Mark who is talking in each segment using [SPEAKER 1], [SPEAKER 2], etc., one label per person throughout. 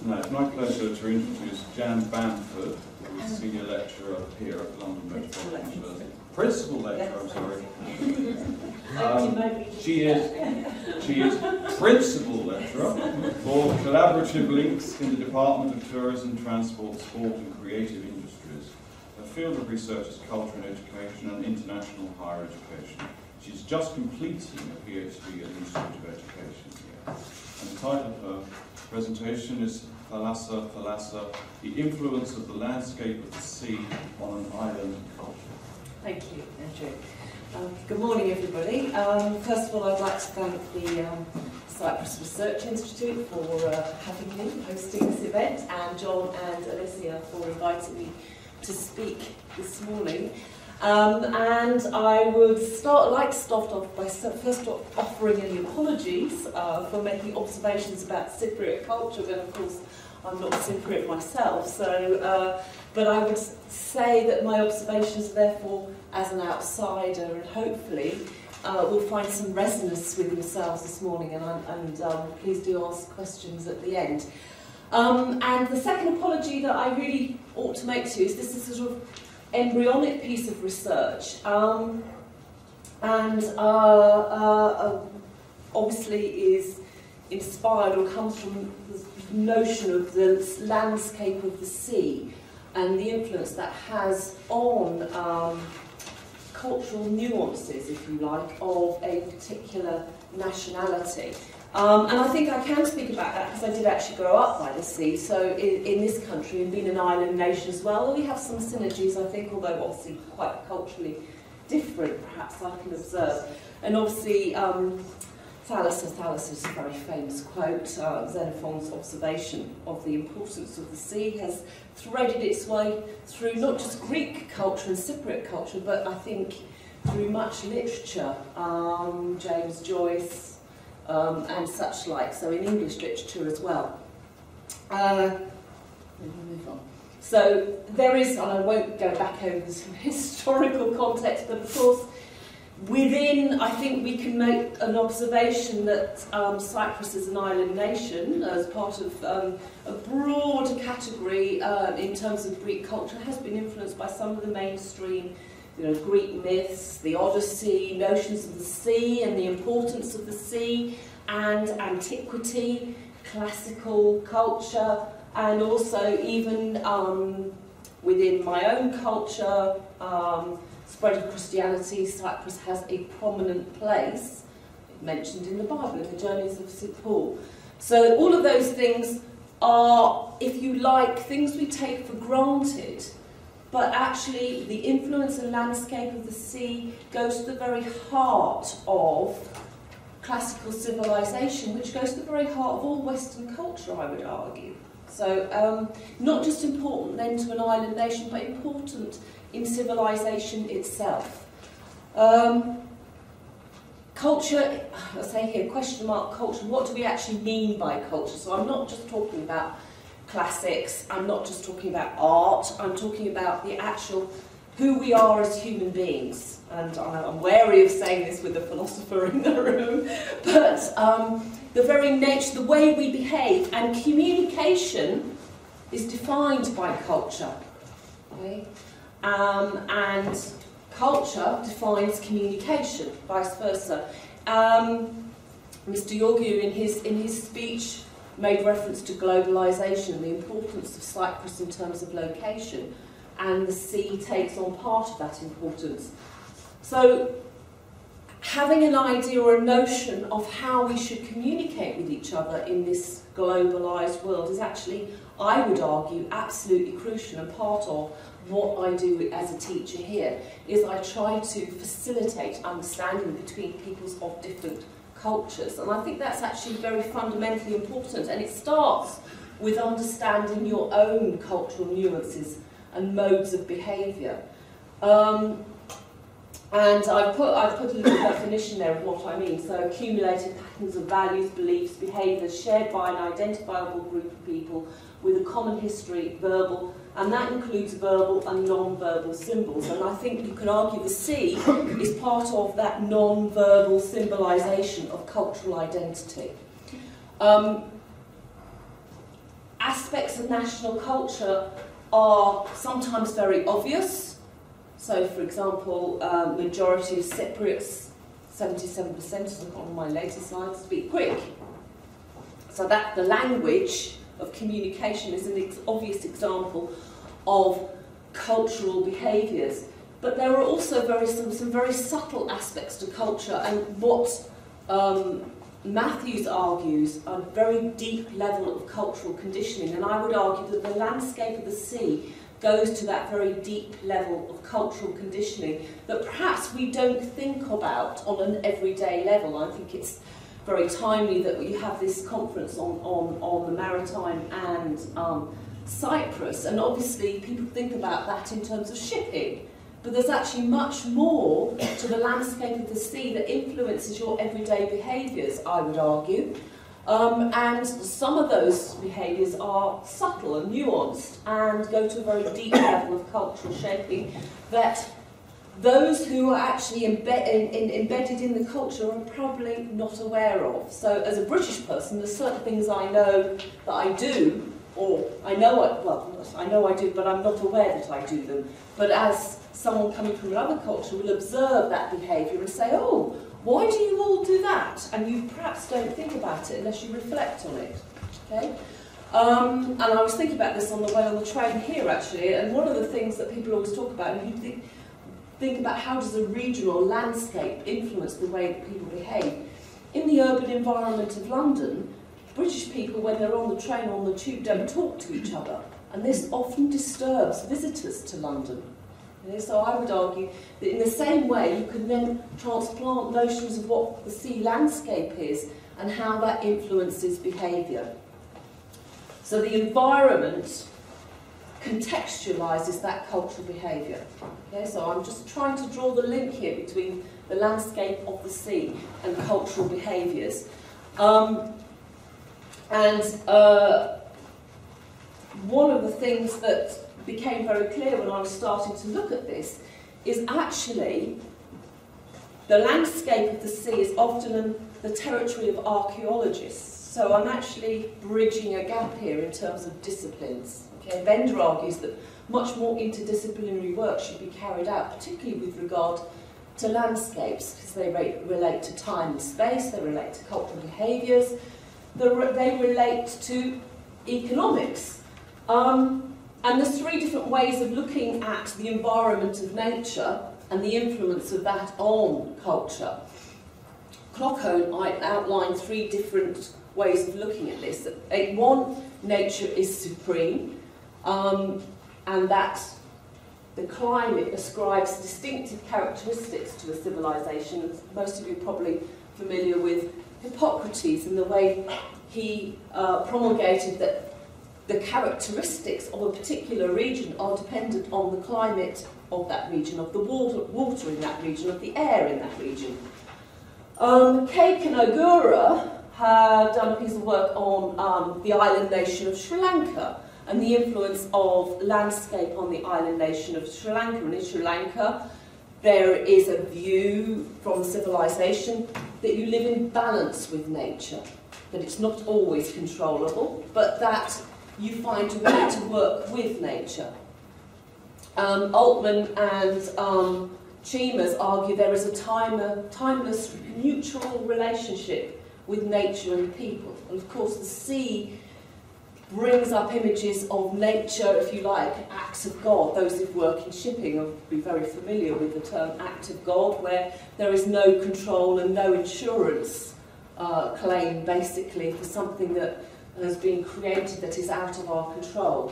[SPEAKER 1] Now, it's my pleasure to introduce Jan Bamford, who is Senior Lecturer here at Metropolitan University. Principal Lecturer, I'm sorry. She is Principal Lecturer for Collaborative Links in the Department of Tourism, Transport, Sport and Creative Industries. Her field of research is culture and education and international higher education. She's just completing a PhD at the Institute of Education here. And the title of her presentation is Thalasa, the influence of the landscape of the sea on an island culture.
[SPEAKER 2] Thank you, Andrew. Good morning, everybody. First of all, I'd like to thank the Cyprus Research Institute for having me, hosting this event, and John and Alicia for inviting me to speak this morning. And I would like to start off by first offering any apologies for making observations about Cypriot culture, when of course I'm not Cypriot myself. So, but I would say that my observations are therefore as an outsider, and hopefully will find some resonance with yourselves this morning. And please do ask questions at the end. And the second apology that I really ought to make to you is this is a sort of embryonic piece of research, obviously is inspired or comes from the notion of the landscape of the sea and the influence that has on cultural nuances, if you like, of a particular nationality. And I think I can speak about that because I did actually grow up by the sea, so in this country, and being an island nation as well, we have some synergies, I think, although obviously quite culturally different, perhaps I can observe. And obviously, Thalasa is a very famous quote. Xenophon's observation of the importance of the sea has threaded its way through not just Greek culture and Cypriot culture, but I think through much literature, James Joyce, and such like, so in English literature as well. Move on. So there is, and I won't go back over some historical context, but of course, within, I think we can make an observation that Cyprus is an island nation as part of a broad category in terms of Greek culture, has been influenced by some of the mainstream Greek myths, the Odyssey, notions of the sea and the importance of the sea, and antiquity, classical culture, and also even within my own culture, spread of Christianity. Cyprus has a prominent place, mentioned in the Bible, in the journeys of St. Paul. So all of those things are, if you like, things we take for granted, but actually the influence and landscape of the sea goes to the very heart of classical civilization, which goes to the very heart of all Western culture, I would argue. So not just important then to an island nation, but important in civilization itself. Culture, I say here, question mark culture, what do we actually mean by culture? So I'm not just talking about classics, I'm not just talking about art, I'm talking about the actual who we are as human beings. And I'm wary of saying this with a philosopher in the room, but the very nature, the way we behave, and communication is defined by culture. Okay? And culture defines communication, vice versa. Mr. Yorgu, in his speech, made reference to globalisation, the importance of Cyprus in terms of location, and the sea takes on part of that importance. So, having an idea or a notion of how we should communicate with each other in this globalised world is actually, I would argue, absolutely crucial, and part of what I do as a teacher here is I try to facilitate understanding between peoples of different cultures, and I think that's actually very fundamentally important, and it starts with understanding your own cultural nuances and modes of behaviour. And I've put a little definition there of what I mean. So accumulated patterns of values, beliefs, behaviours shared by an identifiable group of people with a common history, verbal, and that includes verbal and non-verbal symbols. And I think you could argue the sea is part of that non-verbal symbolisation of cultural identity. aspects of national culture are sometimes very obvious. So, for example, majority of Cypriots, 77% on my latest slide, speak Greek. So that the language of communication is an obvious example of cultural behaviours. But there are also some very subtle aspects to culture, and what Matthews argues a very deep level of cultural conditioning, and I would argue that the landscape of the sea goes to that very deep level of cultural conditioning that perhaps we don't think about on an everyday level. I think it's very timely that we have this conference on the Maritime and Cyprus, and obviously people think about that in terms of shipping. But there's actually much more to the landscape of the sea that influences your everyday behaviours, I would argue. And some of those behaviours are subtle and nuanced and go to a very deep level of cultural shaping that those who are actually embedded in the culture are probably not aware of. So as a British person, there's certain things I know that I do, or I know I do, but I'm not aware that I do them. But as someone coming from another culture will observe that behaviour and say, oh, why do you all do that? And you perhaps don't think about it unless you reflect on it. Okay? And I was thinking about this on the way on the train here, actually, and one of the things that people always talk about, and you think about how does a regional landscape influence the way that people behave. In the urban environment of London, British people, when they're on the train or on the tube, don't talk to each other, and this often disturbs visitors to London. So I would argue that in the same way you can then transplant notions of what the sea landscape is and how that influences behaviour. So the environment contextualises that cultural behaviour. Okay, so I'm just trying to draw the link here between the landscape of the sea and cultural behaviours. One of the things that became very clear when I was starting to look at this is actually the landscape of the sea is often the territory of archaeologists. So I'm actually bridging a gap here in terms of disciplines. Okay, Bender argues that much more interdisciplinary work should be carried out, particularly with regard to landscapes, because they relate to time and space, they relate to cultural behaviours, they relate to economics. And there's three different ways of looking at the environment of nature and the influence of that on culture. Clockholm outlined three different ways of looking at this. One, nature is supreme, and that the climate ascribes distinctive characteristics to a civilization. Most of you are probably familiar with Hippocrates and the way he promulgated that the characteristics of a particular region are dependent on the climate of that region, of the water in that region, of the air in that region. Kay Kanogura had done a piece of work on the island nation of Sri Lanka and the influence of landscape on the island nation of Sri Lanka. And in Sri Lanka, there is a view from civilization that you live in balance with nature, that it's not always controllable, but that you find a way to work with nature. Altman and Cheemers argue there is a timeless mutual relationship with nature and people. And of course the sea brings up images of nature, if you like, acts of God. Those who work in shipping will be very familiar with the term act of God, where there is no control and no insurance claim, basically, for something that has been created that is out of our control.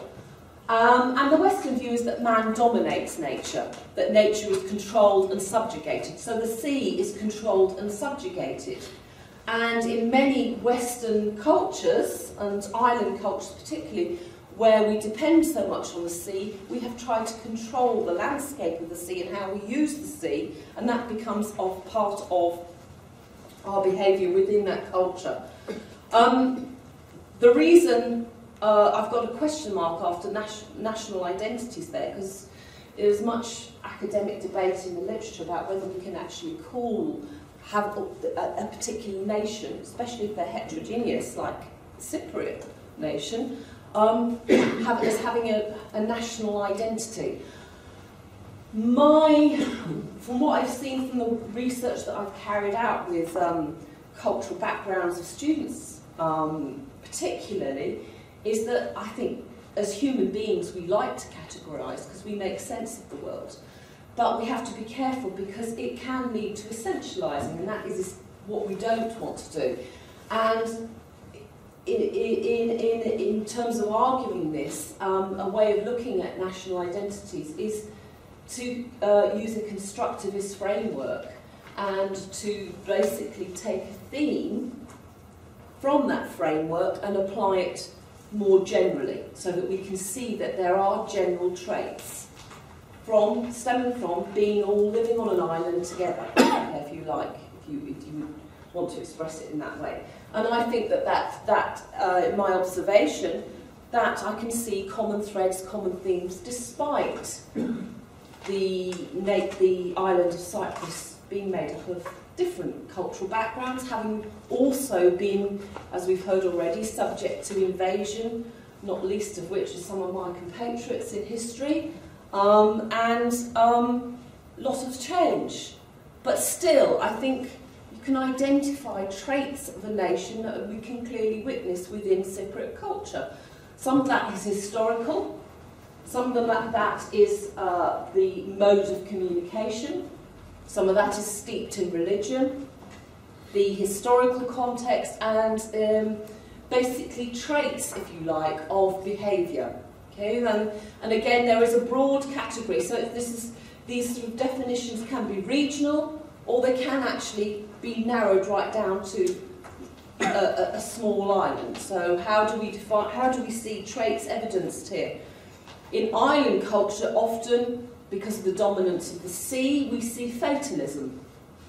[SPEAKER 2] And the Western view is that man dominates nature, that nature is controlled and subjugated. So the sea is controlled and subjugated. And in many Western cultures, and island cultures particularly, where we depend so much on the sea, we have tried to control the landscape of the sea and how we use the sea, and that becomes part of our behaviour within that culture. The reason I've got a question mark after national identities there, because there's much academic debate in the literature about whether we can actually have a particular nation, especially if they're heterogeneous, like the Cypriot nation, as having a national identity. From what I've seen from the research that I've carried out with cultural backgrounds of students, particularly, is that I think as human beings we like to categorise because we make sense of the world. But we have to be careful because it can lead to essentialising, and that is what we don't want to do. And in terms of arguing this, a way of looking at national identities is to use a constructivist framework and to basically take a theme from that framework and apply it more generally, so that we can see that there are general traits stemming from being all living on an island together, if you like, if you would want to express it in that way. And I think that in my observation, that I can see common threads, common themes, despite the island of Cyprus being made up of different cultural backgrounds, having also been, as we've heard already, subject to invasion, not least of which are some of my compatriots in history, and lot of change. But still, I think you can identify traits of a nation that we can clearly witness within Cypriot culture. Some of that is historical, some of that is the mode of communication, some of that is steeped in religion, the historical context, and basically traits, if you like, of behaviour. Okay, and again, there is a broad category, so these sort of definitions can be regional, or they can actually be narrowed right down to a small island. So how do we see traits evidenced here? In island culture, often, because of the dominance of the sea, we see fatalism.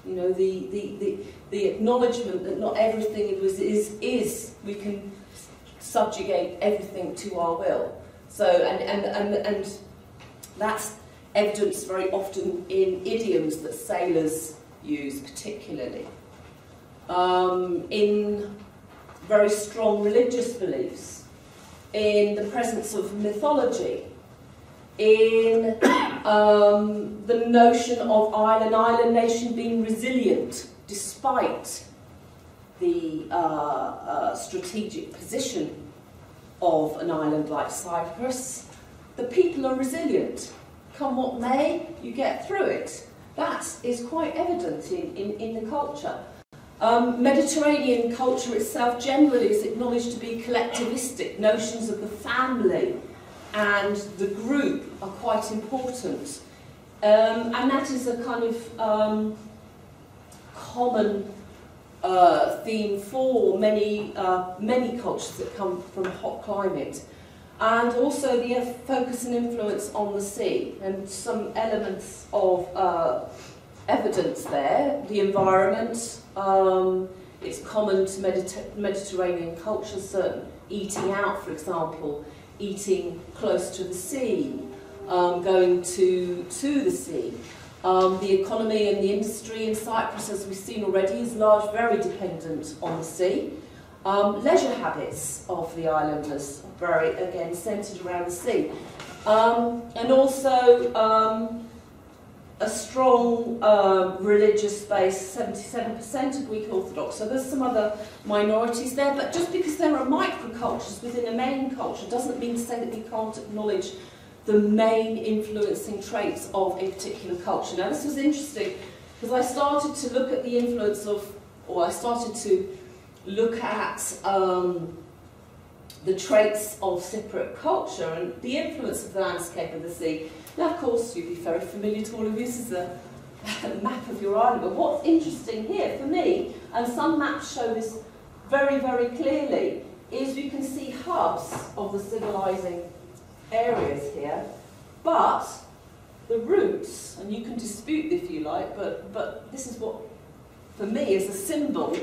[SPEAKER 2] You know, the acknowledgement that not everything is we can subjugate everything to our will. So, and that's evidenced very often in idioms that sailors use, particularly. In very strong religious beliefs, in the presence of mythology, in the notion of island nation being resilient despite the strategic position of an island like Cyprus. The people are resilient. Come what may, you get through it. That is quite evident in the culture. Mediterranean culture itself generally is acknowledged to be collectivistic. Notions of the family and the group are quite important. And that is a kind of common theme for many cultures that come from a hot climate. And also the focus and influence on the sea, and some elements of evidence there. The environment, it's common to Mediterranean cultures, certain eating out, for example, eating close to the sea, going to the sea. The economy and the industry in Cyprus, as we've seen already, is very dependent on the sea. Leisure habits of the islanders are very, again, centred around the sea. And also a strong religious base, 77% of Greek Orthodox. So there's some other minorities there, but just because there are microcultures within a main culture doesn't mean to say that we can't acknowledge the main influencing traits of a particular culture. Now this was interesting because I started to look at the influence of, or I started to look at the traits of Cypriot culture and the influence of the landscape of the sea. Now, of course, you'd be very familiar to all of you. This is a map of your island. But what's interesting here for me, and some maps show this very, very clearly, is you can see hubs of the civilizing areas here, but the roots, and you can dispute if you like, but this is what, for me, is a symbol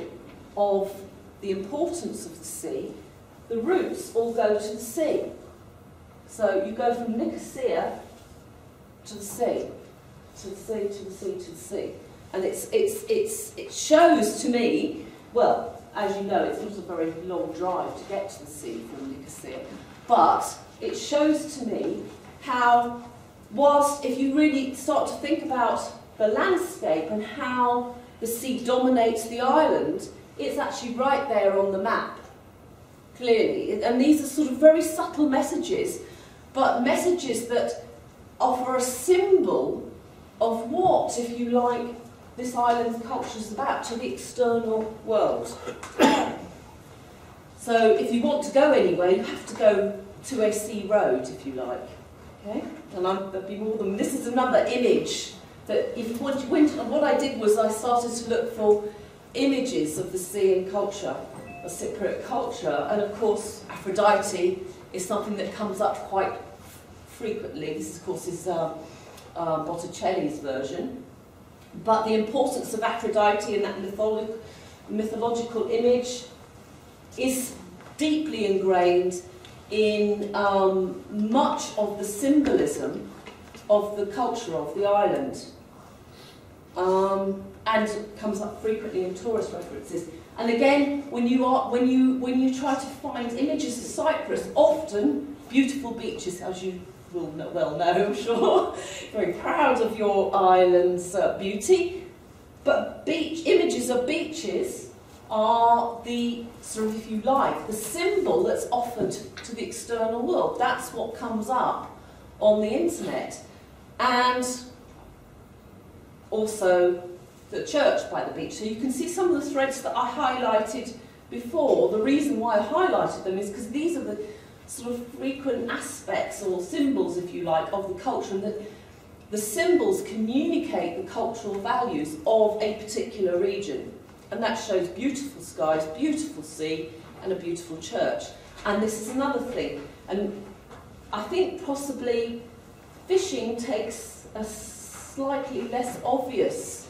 [SPEAKER 2] of the importance of the sea. The roots all go to the sea. So you go from Nicosia to the sea, to the sea, to the sea, to the sea. And it shows to me, well, as you know, it's not a very long drive to get to the sea from Nicosia, But it shows to me how, whilst if you really start to think about the landscape and how the sea dominates the island, it's actually right there on the map, clearly. And these are sort of very subtle messages, but messages that offer a symbol of what, if you like, this island's culture is about to the external world. So if you want to go anywhere, you have to go to a sea road, if you like. Okay? And there'll be more than this is another image that if you went, what I did was I started to look for images of the sea and culture, a Cypriot culture, and of course Aphrodite is something that comes up quite frequently. This of course is Botticelli's version. But the importance of Aphrodite and that mythological image is deeply ingrained in much of the symbolism of the culture of the island, and comes up frequently in tourist references. And again, when you try to find images of Cyprus, often beautiful beaches, as you will well know, I'm sure, very proud of your island's beauty. But images of beaches are the sort of, if you like, the symbol that's offered to the external world. That's what comes up on the internet. And also the church by the beach. So you can see some of the threads that I highlighted before. The reason why I highlighted them is because these are the sort of frequent aspects or symbols, if you like, of the culture, and that the symbols communicate the cultural values of a particular region. And that shows beautiful skies, beautiful sea, and a beautiful church. And this is another thing. And I think possibly fishing takes a slightly less obvious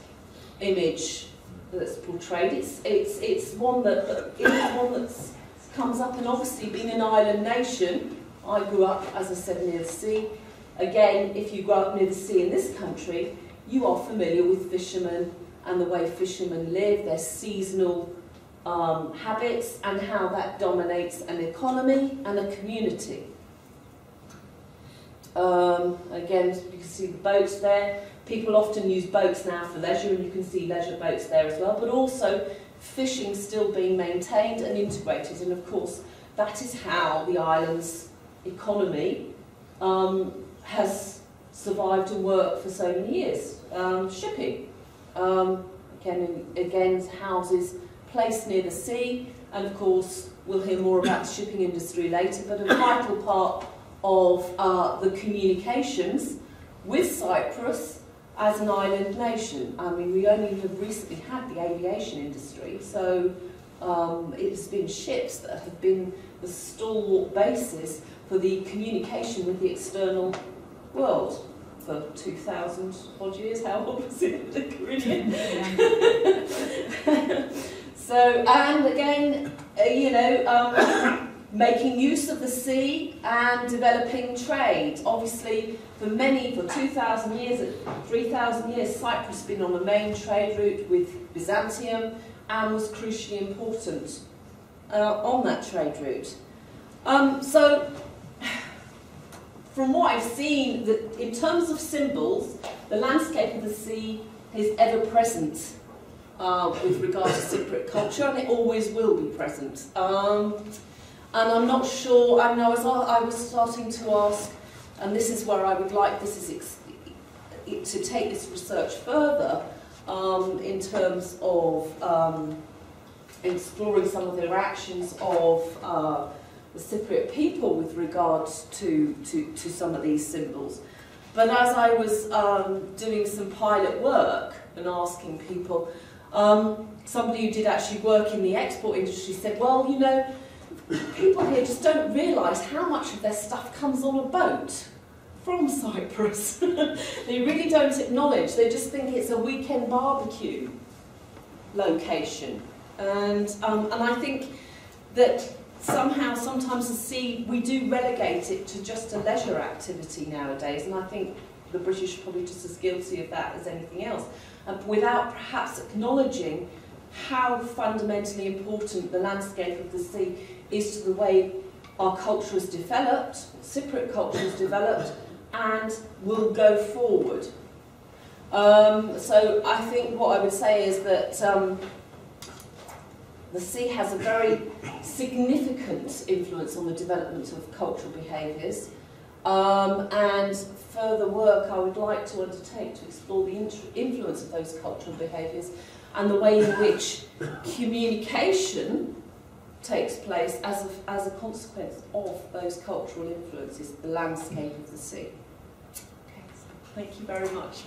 [SPEAKER 2] image that's portrayed. It's one that comes up, and obviously being an island nation, I grew up, as I said, near the sea. Again, if you grow up near the sea in this country, you are familiar with fishermen and the way fishermen live, their seasonal habits, and how that dominates an economy and a community. Again, you can see the boats there. People often use boats now for leisure, and you can see leisure boats there as well, but also fishing still being maintained and integrated, and of course that is how the island's economy has survived and worked for so many years. Shipping. Again, houses placed near the sea, and of course we'll hear more about the shipping industry later, but a vital part of the communications with Cyprus as an island nation. I mean, we only have recently had the aviation industry, so it's been ships that have been the stalwart basis for the communication with the external world for 2,000 odd years. How old was it, the Caribbean? So, and again, making use of the sea and developing trade. Obviously, for 2,000 years, 3,000 years, Cyprus has been on the main trade route with Byzantium and was crucially important on that trade route. So, from what I've seen, in terms of symbols, the landscape of the sea is ever present with regard to Cypriot culture, and it always will be present. And I'm not sure, I know as I was starting to ask, and this is where I would like to take this research further, in terms of exploring some of the reactions of the Cypriot people with regards to some of these symbols. But as I was doing some pilot work and asking people, somebody who did actually work in the export industry said, well, you know, people here just don't realise how much of their stuff comes on a boat from Cyprus. They really don't acknowledge, they just think it's a weekend barbecue location. And I think that somehow, sometimes the sea, we do relegate it to just a leisure activity nowadays, and I think the British are probably just as guilty of that as anything else, without perhaps acknowledging how fundamentally important the landscape of the sea is to the way our culture has developed, Cypriot culture has developed, and will go forward. So I think what I would say is that the sea has a very significant influence on the development of cultural behaviours, and further work I would like to undertake to explore the influence of those cultural behaviours and the way in which communication takes place as a consequence of those cultural influences, the landscape of the sea. Okay, so thank you very much.